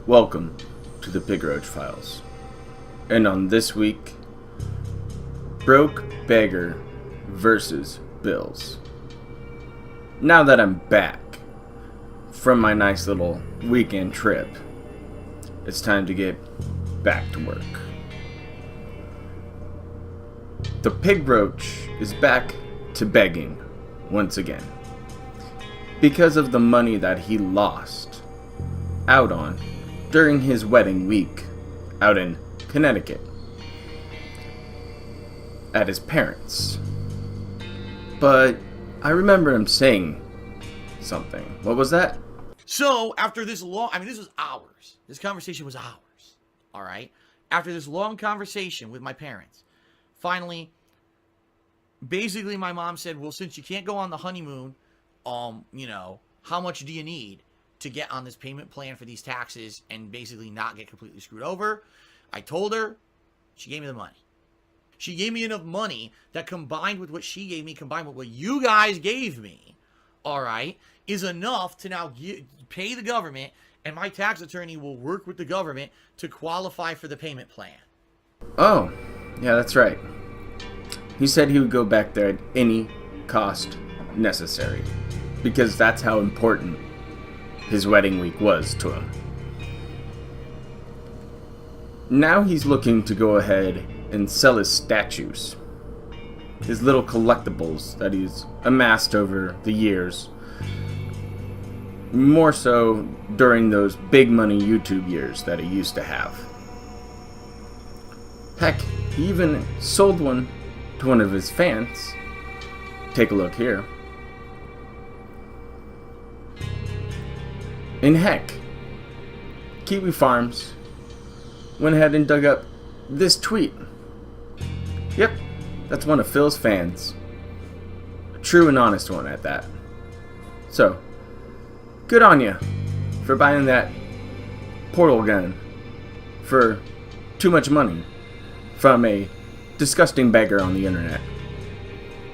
Welcome to the Pig Roach Files. And on this week, Broke Beggar versus Bills. Now that I'm back from my nice little weekend trip, it's time to get back to work. The Pig Roach is back to begging once again because of the money that he lost out on during his wedding week out in Connecticut at his parents'. But I remember him saying something. What was that? So after this long, this was hours. This conversation was hours. All right. After this long conversation with my parents, finally, basically my mom said, well, since you can't go on the honeymoon, how much do you need to get on this payment plan for these taxes and basically not get completely screwed over? I told her. She gave me the money. She gave me enough money that combined with what she gave me, combined with what you guys gave me, all right, is enough to now pay the government, and my tax attorney will work with the government to qualify for the payment plan. Oh, yeah, that's right. He said he would go back there at any cost necessary because that's how important his wedding week was to him. Now he's looking to go ahead and sell his statues, his little collectibles that he's amassed over the years, more so during those big money YouTube years that he used to have. Heck, he even sold one to one of his fans. Take a look here. And heck, Kiwi Farms went ahead and dug up this tweet. Yep, that's one of Phil's fans. A true and honest one at that. So, good on you for buying that portal gun for too much money from a disgusting beggar on the internet.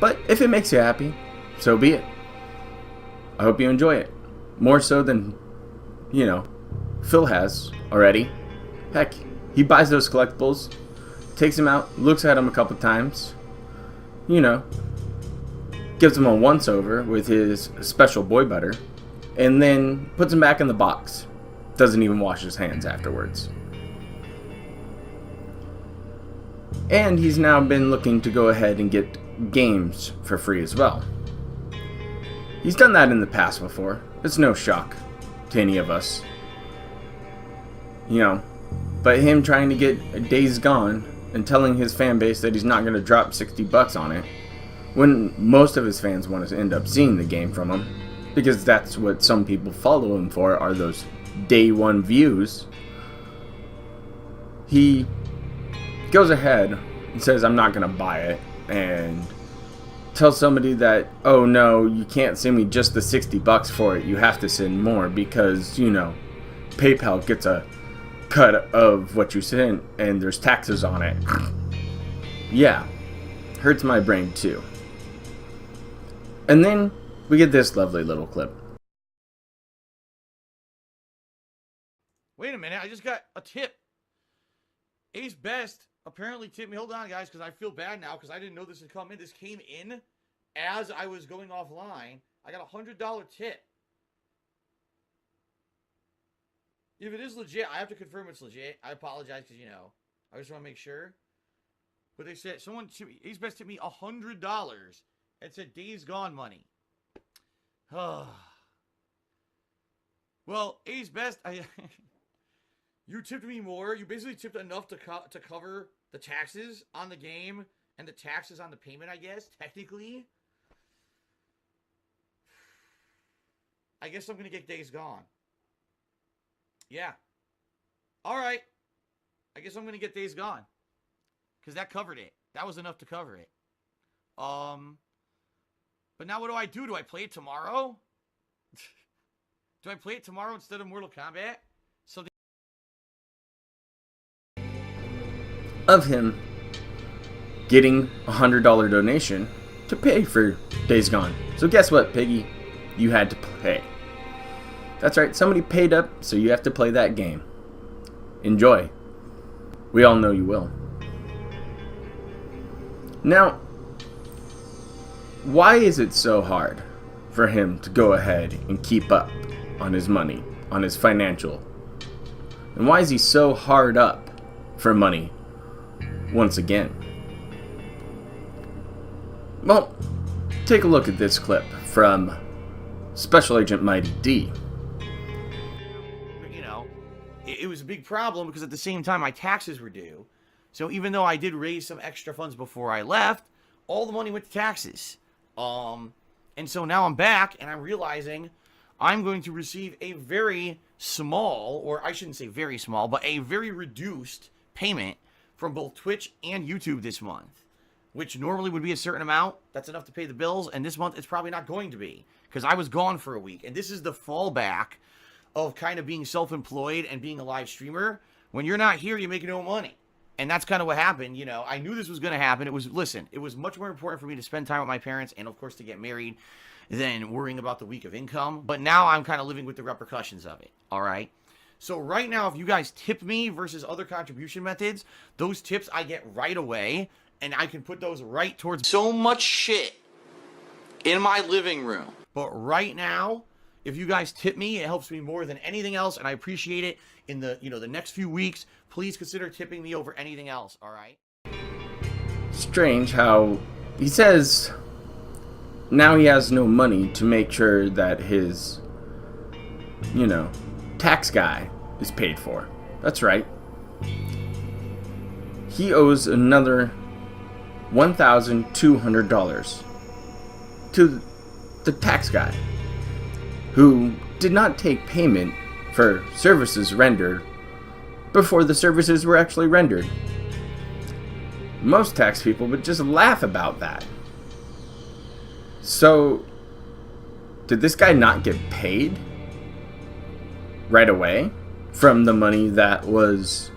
But if it makes you happy, so be it. I hope you enjoy it. More so than, Phil has already. Heck, he buys those collectibles, takes them out, looks at them a couple times, gives them a once-over with his special boy butter, and then puts them back in the box. Doesn't even wash his hands afterwards. And he's now been looking to go ahead and get games for free as well. He's done that in the past before. It's no shock to any of us. But him trying to get Days Gone and telling his fan base that he's not going to drop $60 on it, when most of his fans want to end up seeing the game from him, because that's what some people follow him for, are those day one views. He goes ahead and says, I'm not going to buy it, and tells somebody that, oh no, you can't send me just the $60 for it, you have to send more because, PayPal gets a cut of what you sent and there's taxes on it. Yeah, hurts my brain too. And then we get this lovely little clip. Wait a minute, I just got a tip. Ace Best apparently tipped me. Hold on, guys, because I feel bad now because I didn't know this had come in. This came in as I was going offline. I got a $100 tip. If it is legit, I have to confirm it's legit. I apologize because, I just want to make sure. But they said, Ace Best tipped me $100. It said Days Gone money. Well, Ace Best, you tipped me more. You basically tipped enough to cover the taxes on the game and the taxes on the payment, I guess, technically. I guess I'm going to get Days Gone. Yeah. All right. I guess I'm going to get Days Gone. Because that covered it. That was enough to cover it. But now what do I do? Do I play it tomorrow? Do I play it tomorrow instead of Mortal Kombat? So Of him getting a $100 donation to pay for Days Gone. So guess what, Piggy? You had to pay. That's right, somebody paid up, so you have to play that game. Enjoy. We all know you will. Now, why is it so hard for him to go ahead and keep up on his money, on his financial? And why is he so hard up for money once again? Well, take a look at this clip from Special Agent Mighty D. You know, it was a big problem because at the same time my taxes were due. So even though I did raise some extra funds before I left, all the money went to taxes. And so now I'm back and I'm realizing I'm going to receive a very small, or I shouldn't say very small, but a very reduced payment from both Twitch and YouTube this month, which normally would be a certain amount. That's enough to pay the bills. And this month it's probably not going to be because I was gone for a week. And this is the fallback of kind of being self-employed and being a live streamer. When you're not here, you make no money. And that's kind of what happened. You know, I knew this was going to happen. It was much more important for me to spend time with my parents and, of course, to get married than worrying about the week of income. But now I'm kind of living with the repercussions of it. All right. So right now, if you guys tip me versus other contribution methods, those tips I get right away. And I can put those right towards so much shit in my living room. But right now, if you guys tip me, it helps me more than anything else. And I appreciate it. In the next few weeks, please consider tipping me over anything else, all right? Strange how he says now he has no money to make sure that his, tax guy is paid for. That's right. He owes another $1,200 to the tax guy, who did not take payment for services rendered before the services were actually rendered. Most tax people would just laugh about that. So, did this guy not get paid right away from the money that was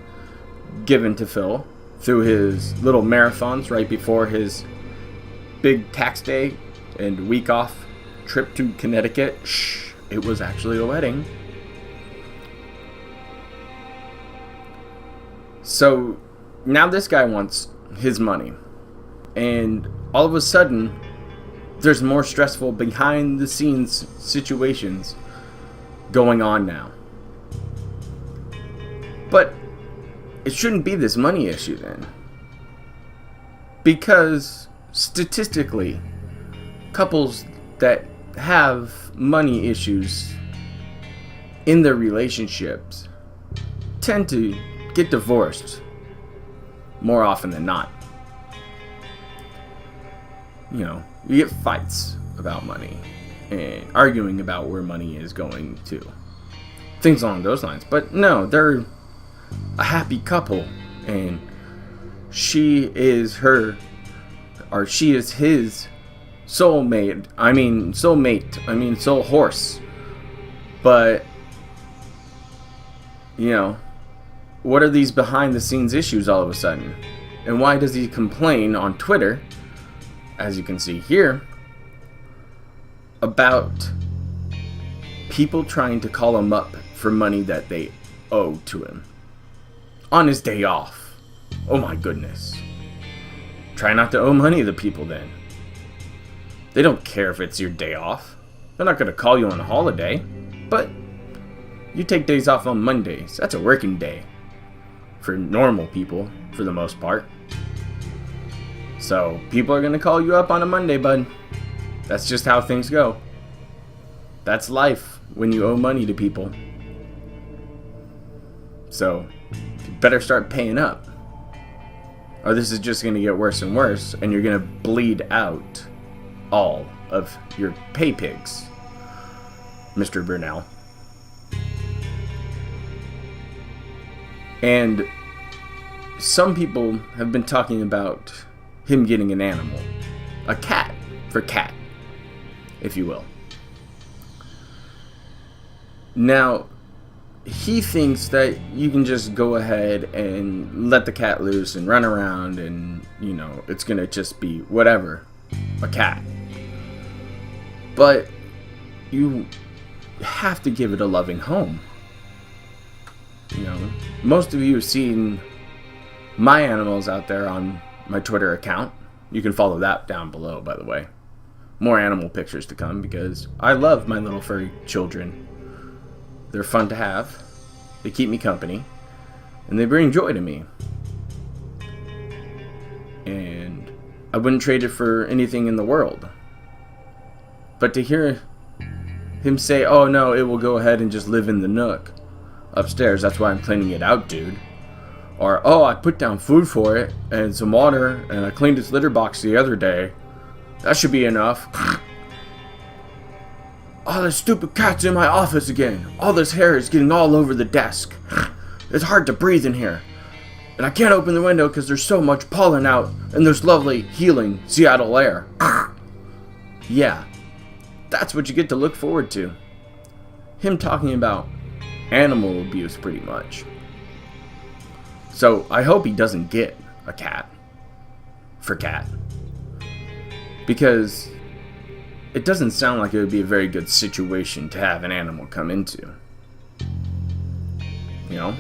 given to Phil through his little marathons right before his big tax day and week off trip to Connecticut? Shh, it was actually a wedding. So now this guy wants his money, and all of a sudden there's more stressful behind the scenes situations going on now. But it shouldn't be this money issue then, because statistically couples that have money issues in their relationships tend to get divorced more often than not. You get fights about money and arguing about where money is going to. Things along those lines. But no, they're a happy couple and she is his soul horse. But what are these behind the scenes issues all of a sudden? And why does he complain on Twitter, as you can see here, about people trying to call him up for money that they owe to him on his day off? Oh my goodness. Try not to owe money to people then. They don't care if it's your day off. They're not going to call you on a holiday. But you take days off on Mondays. That's a working day for normal people, for the most part. So people are going to call you up on a Monday, bud. That's just how things go. That's life when you owe money to people. So you better start paying up, or this is just going to get worse and worse, and you're going to bleed out all of your pay pigs, Mr. Burnell. And some people have been talking about him getting an animal. A cat, for cat, if you will. Now, he thinks that you can just go ahead and let the cat loose and run around and, it's going to just be whatever, a cat. But you have to give it a loving home. most of you have seen my animals out there on my Twitter account. You can follow that down below, by the way. More animal pictures to come because I love my little furry children. They're fun to have. They keep me company. And they bring joy to me. And I wouldn't trade it for anything in the world. But to hear him say, oh no, it will go ahead and just live in the nook upstairs, that's why I'm cleaning it out, dude. Or, oh, I put down food for it and some water and I cleaned its litter box the other day. That should be enough. Oh, the stupid cat's in my office again. All this hair is getting all over the desk. It's hard to breathe in here. And I can't open the window because there's so much pollen out in this lovely, healing Seattle air. Yeah, that's what you get to look forward to. Him talking about animal abuse pretty much. So I hope he doesn't get a cat. For cat. Because it doesn't sound like it would be a very good situation to have an animal come into. You know?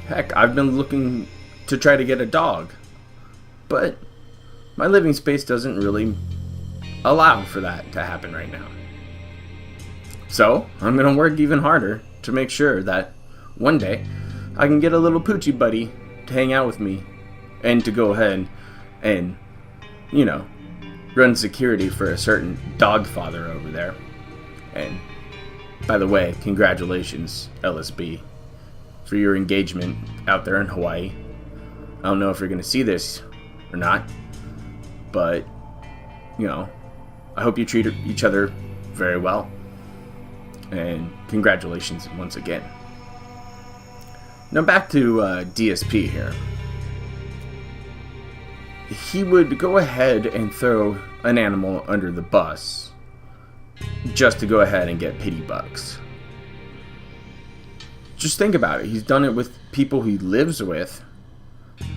Heck, I've been looking to try to get a dog. But my living space doesn't really allow for that to happen right now. So, I'm going to work even harder to make sure that one day I can get a little poochie buddy to hang out with me and to go ahead and, you know, run security for a certain dog father over there. And, by the way, congratulations, LSB, for your engagement out there in Hawaii. I don't know if you're going to see this or not, but, you know, I hope you treat each other very well. And congratulations once again. Now back to DSP here. He would go ahead and throw an animal under the bus just to go ahead and get pity bucks. Just think about it. He's done it with people he lives with.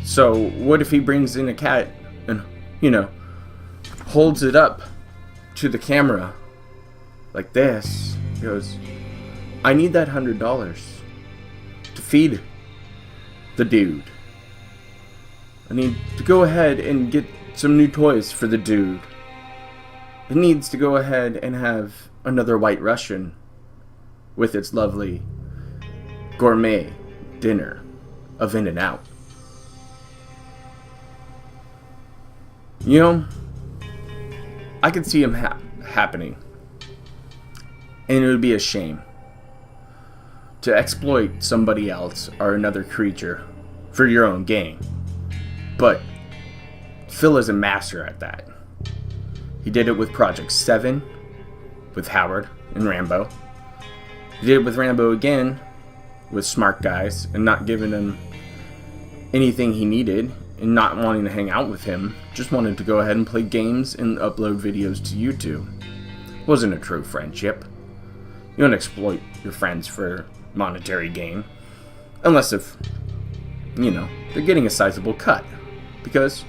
So what if he brings in a cat and, you know, holds it up to the camera like this? He goes, I need that $100 to feed the dude. I need to go ahead and get some new toys for the dude. It needs to go ahead and have another White Russian with its lovely gourmet dinner of In-N-Out. You know, I could see him happening. And it would be a shame to exploit somebody else or another creature for your own gain. But Phil is a master at that. He did it with Project 7, with Howard and Rambo. He did it with Rambo again, with Smart Guys, and not giving him anything he needed, and not wanting to hang out with him. Just wanted to go ahead and play games and upload videos to YouTube. Wasn't a true friendship. You don't exploit your friends for monetary gain. Unless if, you know, they're getting a sizable cut. Because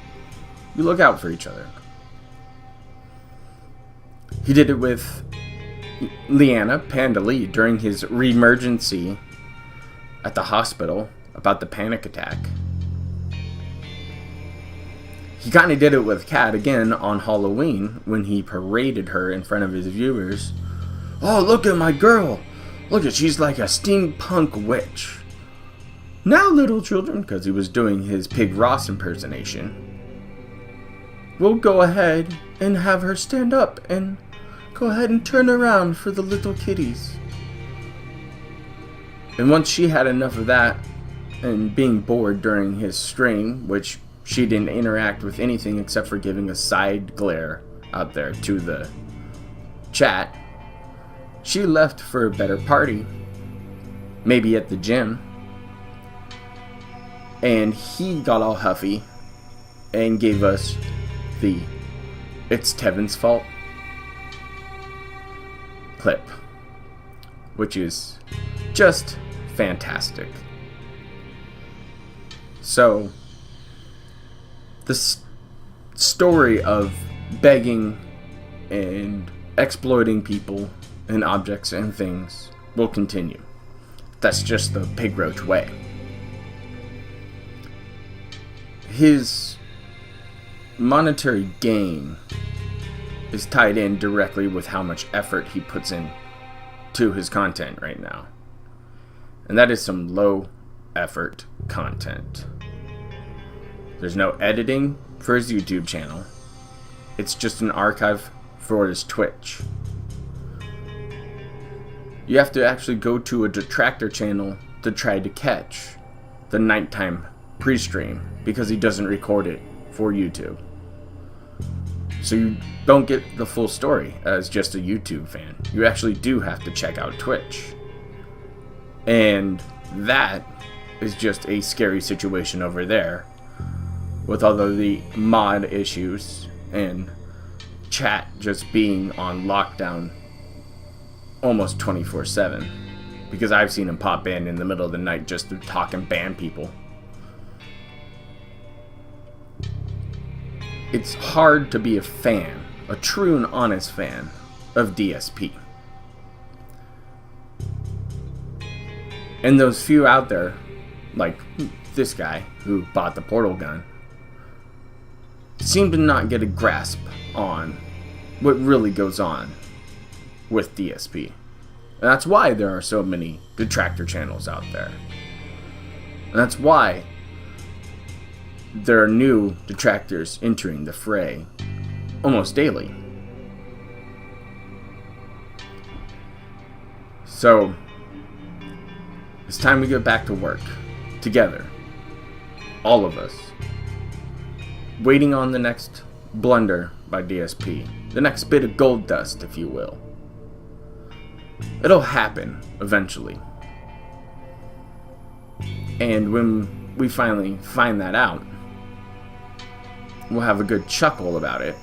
you look out for each other. He did it with Leanna Panda Lee during his re-emergency at the hospital about the panic attack. He kind of did it with Kat again on Halloween when he paraded her in front of his viewers. Oh, look at my girl. Look at, she's like a steampunk witch. Now, little children, because he was doing his Pig Roach impersonation, we'll go ahead and have her stand up and go ahead and turn around for the little kitties. And once she had enough of that and being bored during his stream, which she didn't interact with anything except for giving a side glare out there to the chat, she left for a better party, maybe at the gym, and he got all huffy and gave us the "It's Tevin's fault" clip, which is just fantastic. So, the story of begging and exploiting people and objects and things will continue. That's just the Pig Roach way. his monetary gain is tied in directly with how much effort he puts in to his content right now. And that is some low effort content. There's no editing for his YouTube channel. It's just an archive for his Twitch. You have to actually go to a detractor channel to try to catch the nighttime pre-stream because he doesn't record it for YouTube. So you don't get the full story as just a YouTube fan. You actually do have to check out Twitch. And that is just a scary situation over there with all of the mod issues and chat just being on lockdown almost 24/7. Because I've seen him pop in the middle of the night just to talk and ban people. It's hard to be a fan, a true and honest fan of DSP. And those few out there, like this guy who bought the portal gun, seem to not get a grasp on what really goes on with DSP. And that's why there are so many detractor channels out there. And that's why there are new detractors entering the fray almost daily. So, it's time we get back to work together. All of us. Waiting on the next blunder by DSP. The next bit of gold dust, if you will. It'll happen eventually. And when we finally find that out, we'll have a good chuckle about it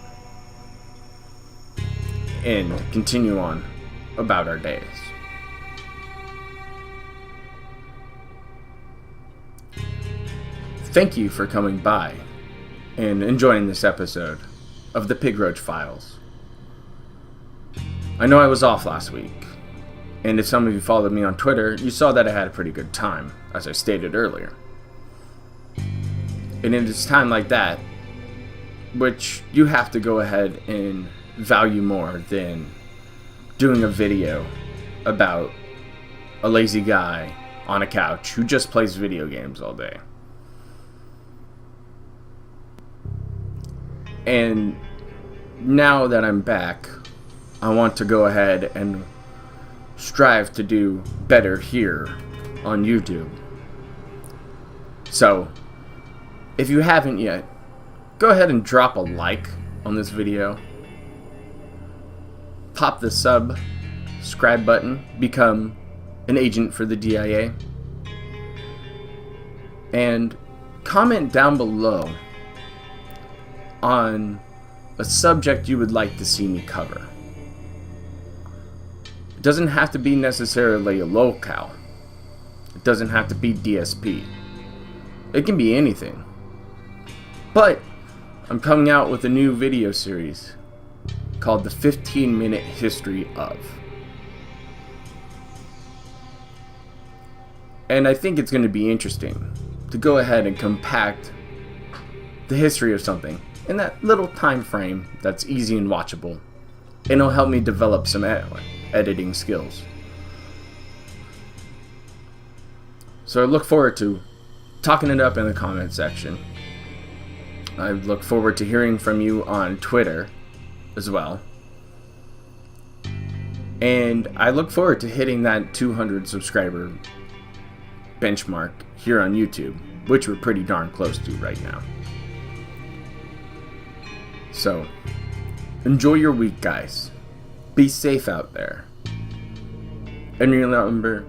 and continue on about our days. Thank you for coming by and enjoying this episode of the Pig Roach Files. I know I was off last week, and if some of you followed me on Twitter, you saw that I had a pretty good time, as I stated earlier. And it is time like that which you have to go ahead and value more than doing a video about a lazy guy on a couch who just plays video games all day. And now that I'm back, I want to go ahead and strive to do better here on YouTube. So, if you haven't yet, go ahead and drop a like on this video. Pop the subscribe button, become an agent for the DIA. And comment down below on a subject you would like to see me cover. It doesn't have to be necessarily a locale. It doesn't have to be DSP. It can be anything. But I'm coming out with a new video series called the 15-Minute History of. And I think it's going to be interesting to go ahead and compact the history of something in that little time frame that's easy and watchable. And it'll help me develop some editing skills. So I look forward to talking it up in the comment section. I look forward to hearing from you on Twitter as well. And I look forward to hitting that 200 subscriber benchmark here on YouTube, which we're pretty darn close to right now. So, enjoy your week, guys. Be safe out there. And remember,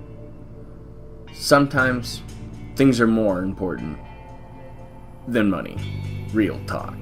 sometimes things are more important than money. Real talk.